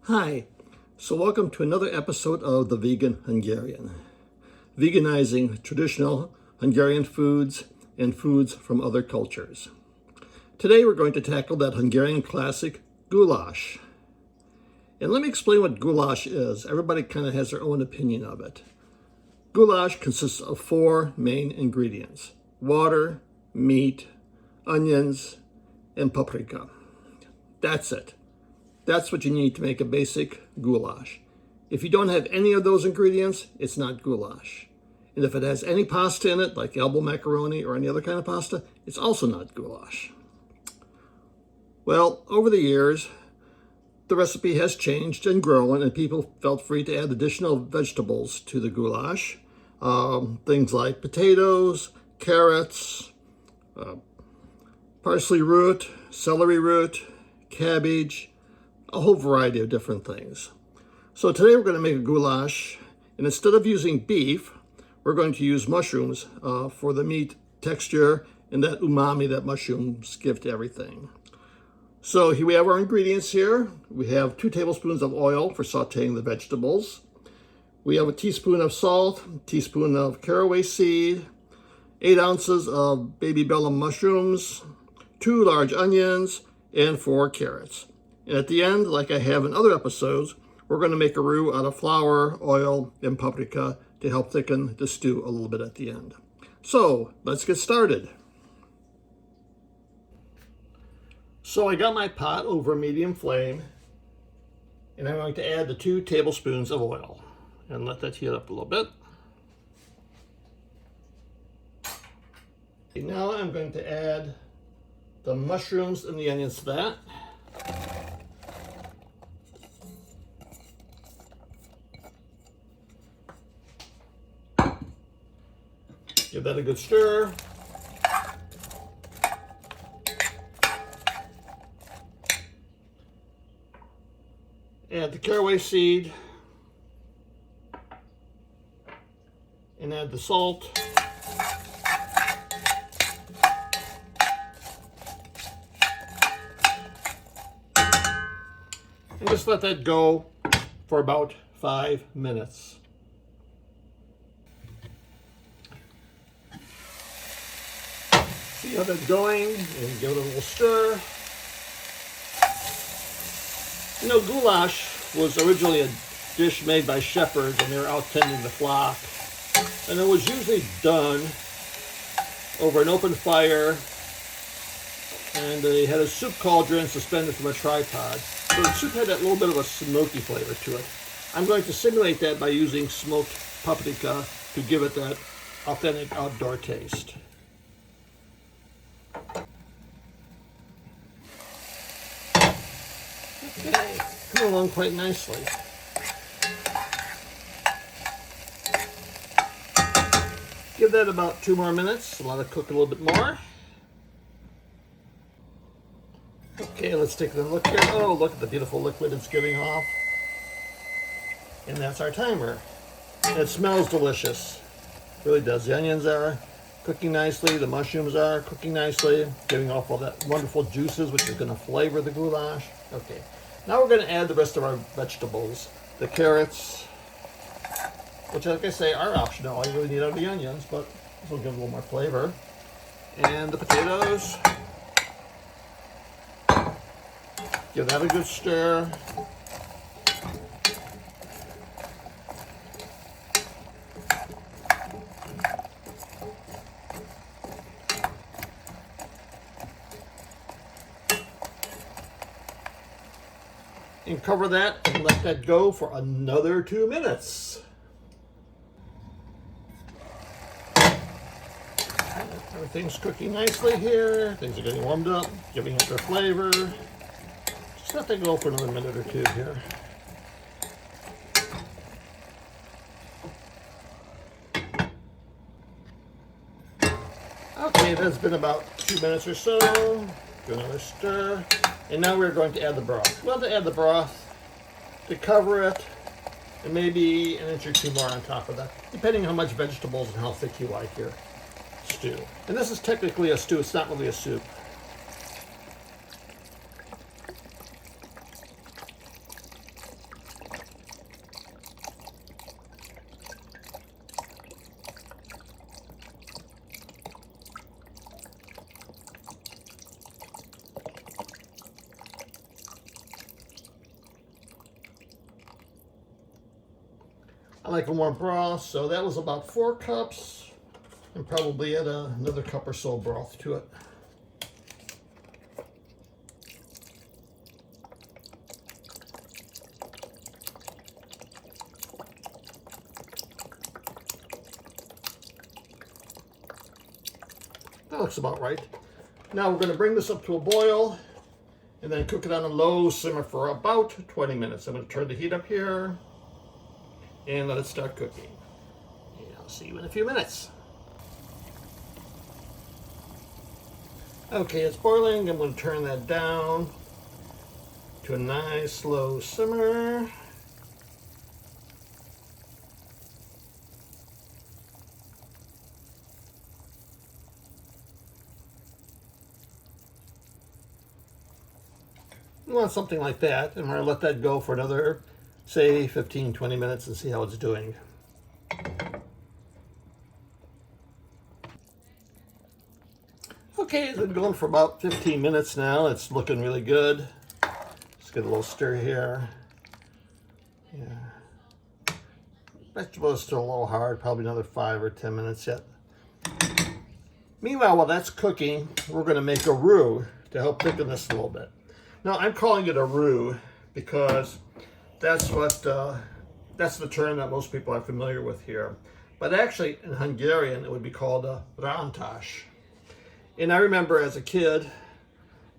Hi, so welcome to another episode of The Vegan Hungarian, veganizing traditional Hungarian foods and foods from other cultures. Today we're going to tackle that Hungarian classic, goulash. And let me explain what goulash is. Everybody kind of has their own opinion of it. Goulash consists of 4 main ingredients: water, meat, onions, and paprika. That's it. That's what you need to make a basic goulash. If you don't have any of those ingredients, it's not goulash. And if it has any pasta in it, like elbow macaroni or any other kind of pasta, it's also not goulash. Well, over the years, the recipe has changed and grown, and people felt free to add additional vegetables to the goulash. Things like potatoes, carrots, parsley root, celery root, cabbage, a whole variety of different things. So today we're going to make a goulash, and instead of using beef, we're going to use mushrooms for the meat texture and that umami that mushrooms give to everything. So here we have our ingredients here. We have 2 tablespoons of oil for sauteing the vegetables. We have a teaspoon of salt, a teaspoon of caraway seed, 8 ounces of baby bela mushrooms, 2 large onions, and 4 carrots. And at the end, like I have in other episodes, we're going to make a roux out of flour, oil, and paprika to help thicken the stew a little bit at the end. So let's get started. So I got my pot over a medium flame, and I'm going to add the 2 tablespoons of oil and let that heat up a little bit. Okay, now I'm going to add the mushrooms and the onions to that. Give that a good stir. Add the caraway seed. And add the salt. And just let that go for about 5 minutes. See how that's going, and give it a little stir. You know, goulash was originally a dish made by shepherds when they were out tending the flock. And it was usually done over an open fire, and they had a soup cauldron suspended from a tripod. So the soup had that little bit of a smoky flavor to it. I'm going to simulate that by using smoked paprika to give it that authentic outdoor taste. Okay, coming along quite nicely. Give that about 2 more minutes, let it cook a little bit more. Okay, let's take a look here. Oh, look at the beautiful liquid it's giving off. And that's our timer. And it smells delicious. It really does. The onions are cooking nicely, the mushrooms are cooking nicely, giving off all that wonderful juices which is going to flavor the goulash. Okay, now we're going to add the rest of our vegetables. The carrots, which, like I say, are optional. All you really need are the onions, but this will give a little more flavor. And the potatoes. Give that a good stir. And cover that and let that go for another 2 minutes. Everything's cooking nicely here. Things are getting warmed up, giving up their flavor. Just let that go for another minute or 2 here. Okay, that's been about 2 minutes or so. Do another stir. And now we're going to add the broth. We'll have to add the broth to cover it, and maybe an inch or 2 more on top of that, depending on how much vegetables and how thick you like your stew. And this is technically a stew, it's not really a soup. I like a more broth, so that was about 4 cups, and probably add another cup or so of broth to it. That looks about right. Now we're going to bring this up to a boil and then cook it on a low simmer for about 20 minutes. I'm going to turn the heat up here and let it start cooking. And I'll see you in a few minutes. Okay, it's boiling. I'm going to turn that down to a nice low simmer. You want something like that, and we're going to let that go for another, say, 15-20 minutes and see how it's doing. Okay, it's been going for about 15 minutes now. It's looking really good. Let's get a little stir here. Yeah. Vegetable is still a little hard, probably another 5 or 10 minutes yet. Meanwhile, while that's cooking, we're going to make a roux to help thicken this a little bit. Now, I'm calling it a roux because that's the term that most people are familiar with here. But actually, in Hungarian, it would be called a rántás. And I remember as a kid,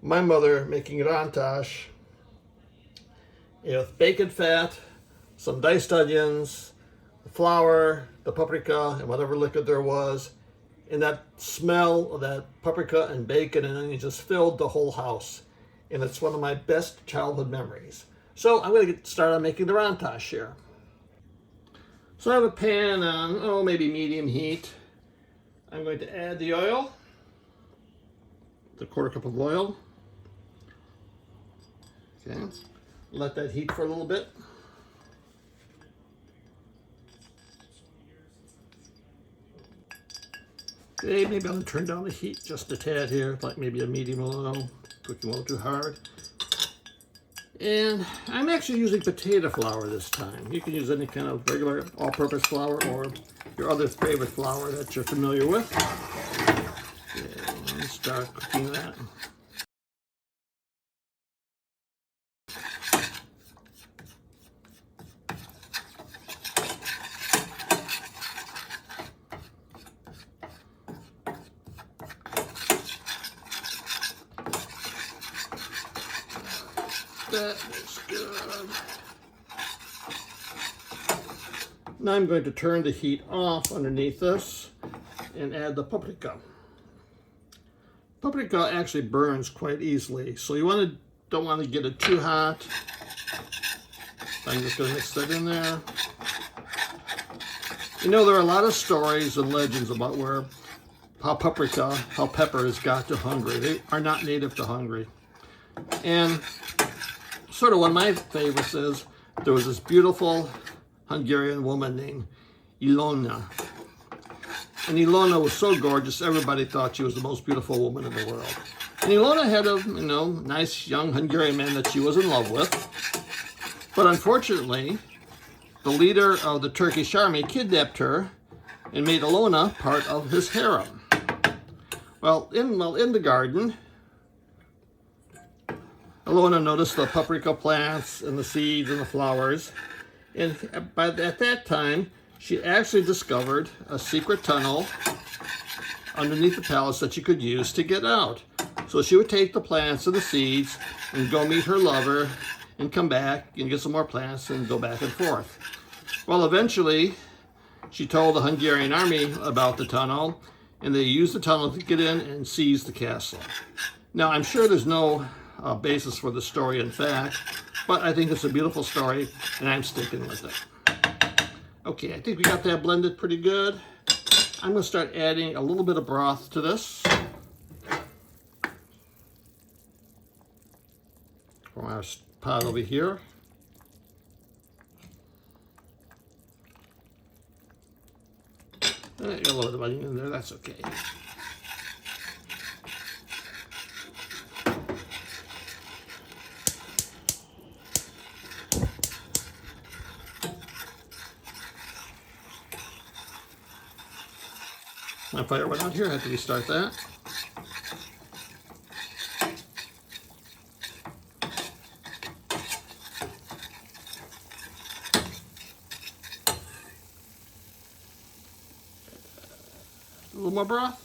my mother making rántás with bacon fat, some diced onions, the flour, the paprika, and whatever liquid there was. And that smell of that paprika and bacon and onions just filled the whole house. And it's one of my best childhood memories. So I'm going to get started on making the rántás here. So I have a pan on, maybe medium heat. I'm going to add the oil, the 1/4 cup of oil. Okay, let that heat for a little bit. Okay, maybe I'm going to turn down the heat just a tad here, like maybe a medium low. Cooking a little too hard. And I'm actually using potato flour this time. You can use any kind of regular all-purpose flour or your other favorite flour that you're familiar with. And start cooking that. That is good. Now I'm going to turn the heat off underneath this and add the paprika. Paprika actually burns quite easily, so you don't want to get it too hot. I'm just going to mix that in there. You know, there are a lot of stories and legends about how peppers got to Hungary. They are not native to Hungary. And sort of one of my favorites is there was this beautiful Hungarian woman named Ilona. And Ilona was so gorgeous, everybody thought she was the most beautiful woman in the world. And Ilona had a, nice young Hungarian man that she was in love with. But unfortunately, the leader of the Turkish army kidnapped her and made Ilona part of his harem. Well, in the garden, Ilona noticed the paprika plants and the seeds and the flowers. And at that time, she actually discovered a secret tunnel underneath the palace that she could use to get out. So she would take the plants and the seeds and go meet her lover and come back and get some more plants and go back and forth. Well, eventually, she told the Hungarian army about the tunnel, and they used the tunnel to get in and seize the castle. Now, I'm sure there's no basis for the story in fact, but I think it's a beautiful story, and I'm sticking with it. Okay, I think we got that blended pretty good. I'm going to start adding a little bit of broth to this from our pot over here. And I got a little bit of onion in there, that's okay. My fire went out here, I have to restart that. A little more broth.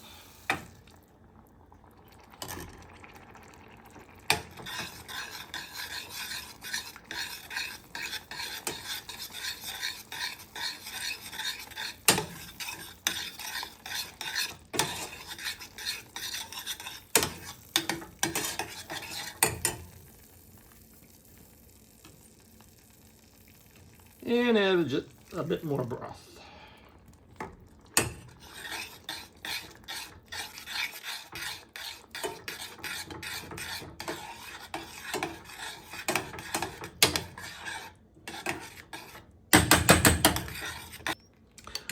And add just a bit more broth.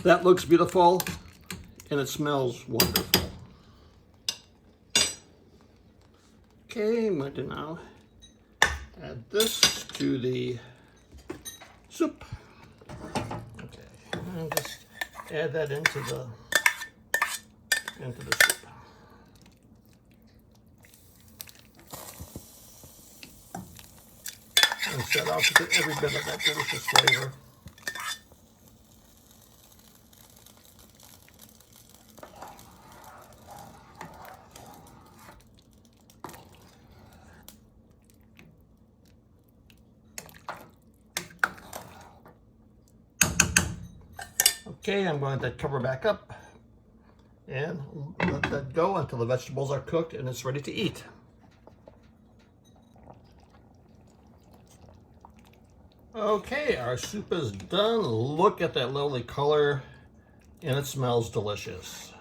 That looks beautiful and it smells wonderful. Okay, I'm going to now add this to the soup. Okay, and just add that into the soup. And set out to get every bit of that delicious flavor. Okay, I'm going to cover back up and let that go until the vegetables are cooked and it's ready to eat. Okay, our soup is done. Look at that lovely color and it smells delicious.